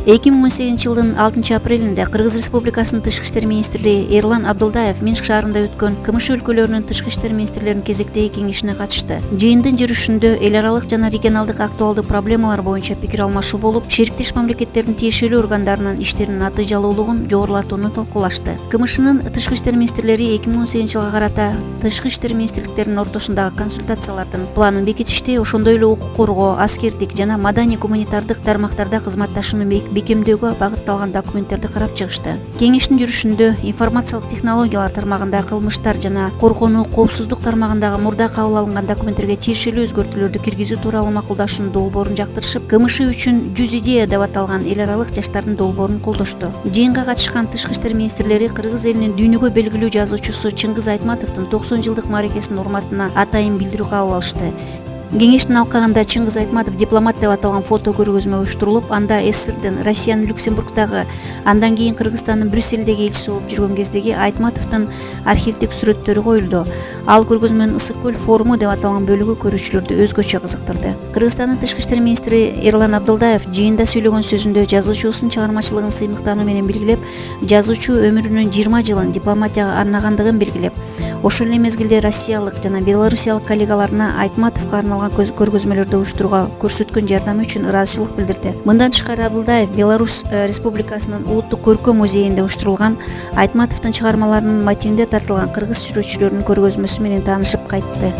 2018 жылдын 6 апрелинде Кыргыз Республикасынын Тышкы иштер министри Эрлан Абдылдаев Минск шаарында өткөн КМШ өлкөлөрүнүн тышкы иштер министрлеринин кезектеги кеңешине катышты. Жыйындын жүрүшүндө эл аралык жана регионалдык актуалдуу проблемалар боюнча пикир алмашуу болуп, шериктеш мамлекеттердин тиешелүү органдарынын иштеринин натыйжалуулугун жогорулатууну талкуулашты. КМШнын тышкы иштер министрлери 2018 жылга карата тышкы иштер министрликтеринин ортосундагы консультациялардын планын бекитишти, ошондой эле укук коргоо, аскердик жана маданий гуманитардык тармактарда кызматташууну бекемдөөгө багытталган документтерди карап чыгышты. Кеңештин жүрүшүндө информациялык технологиялар тармагында кылмыштар жана коргонуу, коопсуздук тармагындагы мурда кабыл алынган документтерге тиешелүү өзгөртүүлөрдү киргизүү тууралуу макулдашуунун долбоорун жактырышып, КМШ үчүн 100 идея деп аталган эл аралык жаштардын долбоорун колдошту. Жыйынга катышкан тышкы иштер министрлери Кыргыз элинин дүйнөгө белгилүү жазуучусу Чыңгыз Айтматовдун 90 жылдык мааракесинин урматына атайын билдирүү кабыл алышты. Кеңештин алкагында Чыңгыз Айтматов дипломат деп аталган фото көргөзмө уюштурулуп, анда СССРдин Россиянын Люксембургдагы, андан кийин Кыргызстандын Брюссельдеги элчиси болуп жүргөн кездеги Айтматовдун архивдик сүрөттөрү коюлду. Ал көргөзмөнүн Ысык көл форуму деп аталган бөлүгү көрүүчүлөрдү өзгөчө кызыктырды. Кыргызстандын тышкы иштер министри Эрлан Абдылдаев жыйында сөйлөгөн сөзүндө жазуучубуздун чыгармачылыгын сыймыктануу менен белгилеп, жазуучу өмүрүнүн 20 жылын дипломатияга арнагандыгын белгилеп, ошол эле мезгилде россиялык жана белорусиялык коллегаларына Айтматовго арналган көргөзмөлөрдү уюштурууга көрсөткөн жардамы үчүн ыраазычылык билдирди. Мындан тышкары Абдылдаев Беларусь Республикасынын Улуттук көркөм музейинде уюштурулган Айтматовдун чыгармаларынын мотивинде тартылган кыргыз сүрөтчүлөрүнүн көргөзмөсү менен таанышып кайтты.